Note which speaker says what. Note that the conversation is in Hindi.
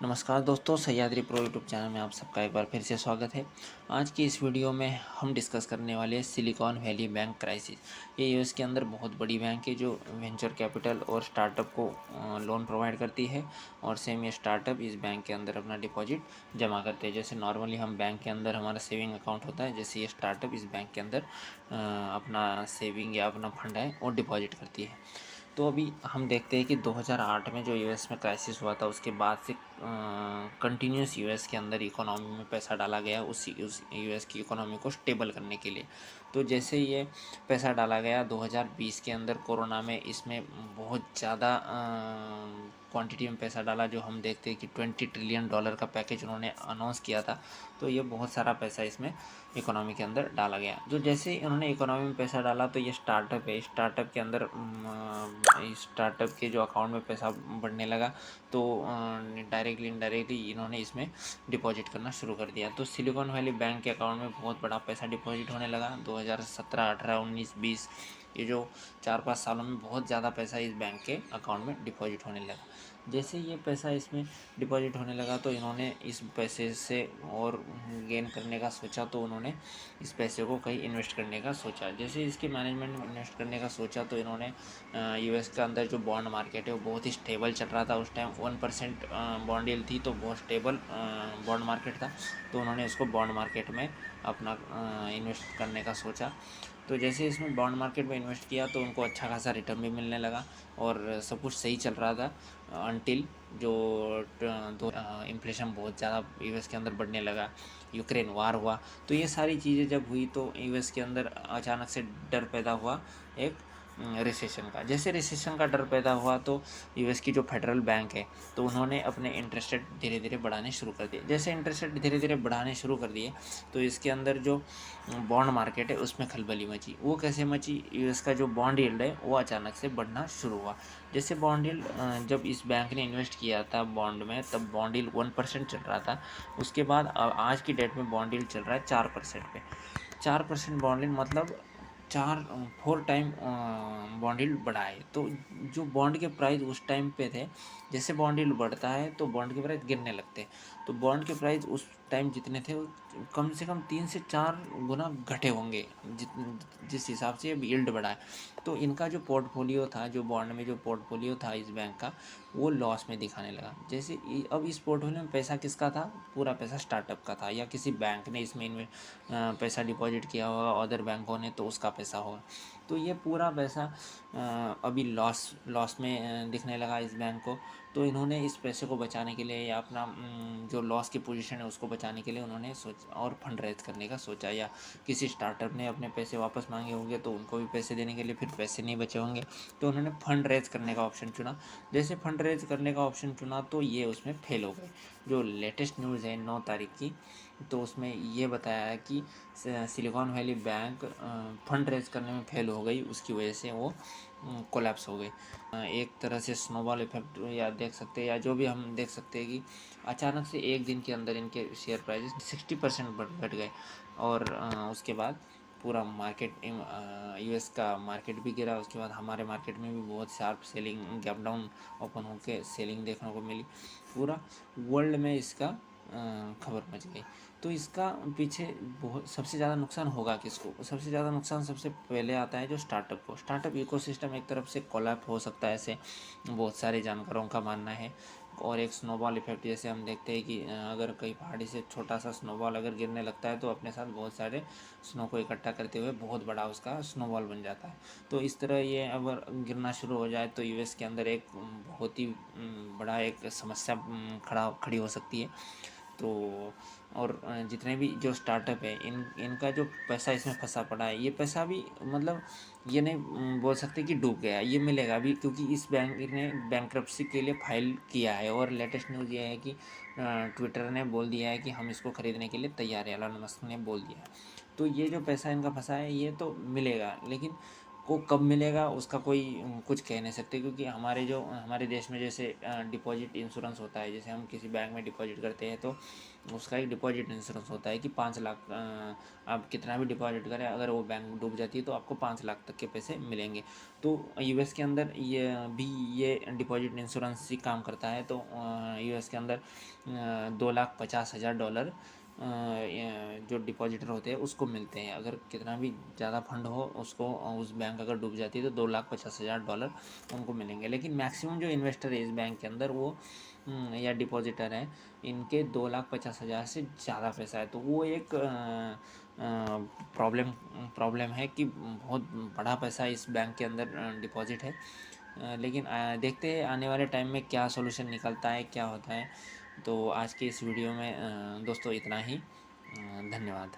Speaker 1: नमस्कार दोस्तों, सह्याद्री प्रो यूट्यूब चैनल में आप सबका एक बार फिर से स्वागत है। आज की इस वीडियो में हम डिस्कस करने वाले हैं सिलिकॉन वैली बैंक क्राइसिस। ये यूएस के अंदर बहुत बड़ी बैंक है जो वेंचर कैपिटल और स्टार्टअप को लोन प्रोवाइड करती है। और सेम ये स्टार्टअप इस बैंक के अंदर अपना डिपॉजिट जमा करते हैं। जैसे नॉर्मली हम बैंक के अंदर हमारा सेविंग अकाउंट होता है, जैसे ये स्टार्टअप इस बैंक के अंदर अपना सेविंग या अपना फंड है वो डिपॉजिट करती है। तो अभी हम देखते हैं कि 2008 में जो यूएस में क्राइसिस हुआ था, उसके बाद से कंटिन्यूस यूएस के अंदर इकोनॉमी में पैसा डाला गया उस यूएस की इकोनॉमी को स्टेबल करने के लिए। तो जैसे ये पैसा डाला गया 2020 के अंदर, कोरोना में इसमें बहुत ज़्यादा क्वांटिटी में पैसा डाला, जो हम देखते हैं कि $20 ट्रिलियन का पैकेज उन्होंने अनाउंस किया था। तो ये बहुत सारा पैसा इसमें इकोनॉमी के अंदर डाला गया। जो जैसे इन्होंने इकोनॉमी में पैसा डाला, तो ये स्टार्टअप है, स्टार्टअप के अंदर स्टार्टअप के जो अकाउंट में पैसा बढ़ने लगा, तो डायरेक्टली इनडायरेक्टली इन्होंने इसमें डिपॉजिट करना शुरू कर दिया। तो सिलिकॉन वैली बैंक के अकाउंट में बहुत बड़ा पैसा डिपॉजिट होने लगा। 2017, 18, 19, 20 ये जो 4-5 सालों में बहुत ज़्यादा पैसा इस बैंक के अकाउंट में डिपॉजिट होने लगा। जैसे ये पैसा इसमें डिपॉजिट होने लगा, तो इन्होंने इस पैसे से और गेन करने का सोचा, तो उन्होंने इस पैसे को कहीं इन्वेस्ट करने का सोचा। जैसे इसके मैनेजमेंट में इन्वेस्ट करने का सोचा, तो इन्होंने यूएस के अंदर जो बॉन्ड मार्केट है वो बहुत ही स्टेबल चल रहा था। उस टाइम 1% बॉन्ड यील्ड थी, तो बहुत स्टेबल बॉन्ड मार्केट था। तो उन्होंने उसको बॉन्ड मार्केट में अपना इन्वेस्ट करने का सोचा। तो जैसे इसमें बॉन्ड मार्केट में इन्वेस्ट किया, तो उनको अच्छा खासा रिटर्न भी मिलने लगा और सब कुछ सही चल रहा था अनटिल जो दो इन्फ्लेशन बहुत ज़्यादा यूएस के अंदर बढ़ने लगा, यूक्रेन वार हुआ। तो ये सारी चीज़ें जब हुई, तो यूएस के अंदर अचानक से डर पैदा हुआ एक रिसेशन का। जैसे रिसेशन का डर पैदा हुआ, तो यूएस की जो फेडरल बैंक है, तो उन्होंने अपने इंटरेस्ट रेट धीरे धीरे बढ़ाने शुरू कर दिए। जैसे इंटरेस्ट रेट धीरे धीरे बढ़ाने शुरू कर दिए, तो इसके अंदर जो बॉन्ड मार्केट है उसमें खलबली मची। वो कैसे मची? यूएस का जो बॉन्ड यील्ड है वो अचानक से बढ़ना शुरू हुआ। जैसे बॉन्ड यील्ड जब इस बैंक ने इन्वेस्ट किया था बॉन्ड में, तब बॉन्ड यील्ड 1% चल रहा था। उसके बाद आज की डेट में बॉन्ड यील्ड चल रहा है 4% पे। 4% बॉन्ड यील्ड मतलब 4 टाइम बॉन्ड यील्ड बढ़ा है। तो जो बॉन्ड के प्राइस उस टाइम पे थे, जैसे बॉन्ड यील्ड बढ़ता है तो बॉन्ड के प्राइस गिरने लगते हैं। तो बॉन्ड के प्राइस उस टाइम जितने थे, वो कम से कम 3 से 4 गुना घटे होंगे जिस हिसाब से अब यील्ड बढ़ा है। तो इनका जो पोर्टफोलियो था, जो बॉन्ड में जो पोर्टफोलियो था इस बैंक का, वो लॉस में दिखाने लगा। जैसे अब इस पोर्टफोलियो में पैसा किसका था? पूरा पैसा स्टार्टअप का था, या किसी बैंक ने इसमें पैसा डिपॉजिट किया होगा अदर बैंकों ने, तो उसका पैसा होगा। तो ये पूरा पैसा अभी लॉस में दिखने लगा इस बैंक को। तो इन्होंने इस पैसे को बचाने के लिए, या अपना जो लॉस की पोजीशन है उसको बचाने के लिए, उन्होंने सोच और फंड रेज करने का सोचा, या किसी स्टार्टअप ने अपने पैसे वापस मांगे होंगे तो उनको भी पैसे देने के लिए फिर पैसे नहीं बचे होंगे, तो उन्होंने फंड रेज करने का ऑप्शन चुना। जैसे फंड रेज करने का ऑप्शन चुना, तो ये उसमें फेल हो गए। जो लेटेस्ट न्यूज़ है 9 तारीख की, तो उसमें ये बताया है कि Silicon Valley Bank fund raise करने में फेल हो गई, उसकी वजह से वो कोलैप्स हो गई। एक तरह से स्नोबॉल इफेक्ट या देख सकते हैं, या जो भी हम देख सकते हैं कि अचानक से एक दिन के अंदर इनके शेयर प्राइस 60% घट गए। और उसके बाद पूरा मार्केट यूएस का मार्केट भी गिरा। उसके बाद हमारे मार्केट में भी बहुत sharp selling, gap down open होकर सेलिंग देखने को मिली। पूरा वर्ल्ड में इसका खबर मच गई। तो इसका पीछे बहुत सबसे ज़्यादा नुकसान होगा किसको? सबसे ज़्यादा नुकसान सबसे पहले आता है जो स्टार्टअप को। स्टार्टअप इकोसिस्टम एक तरफ से कोलैप्स हो सकता है, ऐसे बहुत सारे जानकारों का मानना है। और एक स्नोबॉल इफेक्ट, जैसे हम देखते हैं कि अगर कहीं पहाड़ी से छोटा सा स्नोबॉल अगर गिरने लगता है, तो अपने साथ बहुत सारे स्नो को इकट्ठा करते हुए बहुत बड़ा उसका स्नोबॉल बन जाता है। तो इस तरह ये अगर गिरना शुरू हो जाए, तो यूएस के अंदर एक बहुत ही बड़ा एक समस्या खड़ी हो सकती है। तो और जितने भी जो स्टार्टअप है, इनका जो पैसा इसमें फंसा पड़ा है, ये पैसा भी मतलब ये नहीं बोल सकते कि डूब गया, ये मिलेगा भी, क्योंकि इस बैंक ने बैंक्रप्सी के लिए फाइल किया है। और लेटेस्ट न्यूज़ ये है कि ट्विटर ने बोल दिया है कि हम इसको ख़रीदने के लिए तैयार है, एलन मस्क ने बोल दिया है। तो ये जो पैसा इनका फंसा है, ये तो मिलेगा, लेकिन को कब मिलेगा उसका कोई कुछ कह नहीं सकते, क्योंकि हमारे देश में जैसे डिपॉजिट इंश्योरेंस होता है, जैसे हम किसी बैंक में डिपॉजिट करते हैं तो उसका एक डिपॉजिट इंश्योरेंस होता है कि 5 लाख आप कितना भी डिपॉजिट करें, अगर वो बैंक डूब जाती है तो आपको 5 लाख तक के पैसे मिलेंगे। तो यूएस के अंदर ये डिपॉजिट इंश्योरेंस ही काम करता है। तो यूएस के अंदर $2,50,000 जो डिपॉजिटर होते हैं उसको मिलते हैं। अगर कितना भी ज़्यादा फंड हो उसको, उस बैंक अगर डूब जाती है तो $2,50,000 उनको मिलेंगे। लेकिन मैक्सिमम जो इन्वेस्टर है इस बैंक के अंदर वो या डिपॉजिटर हैं, इनके 2,50,000 से ज़्यादा पैसा है। तो वो एक प्रॉब्लम है कि बहुत बड़ा पैसा इस बैंक के अंदर डिपॉजिट है। लेकिन देखते हैं आने वाले टाइम में क्या सॉल्यूशन निकलता है, क्या होता है। तो आज के इस वीडियो में दोस्तों इतना ही। धन्यवाद।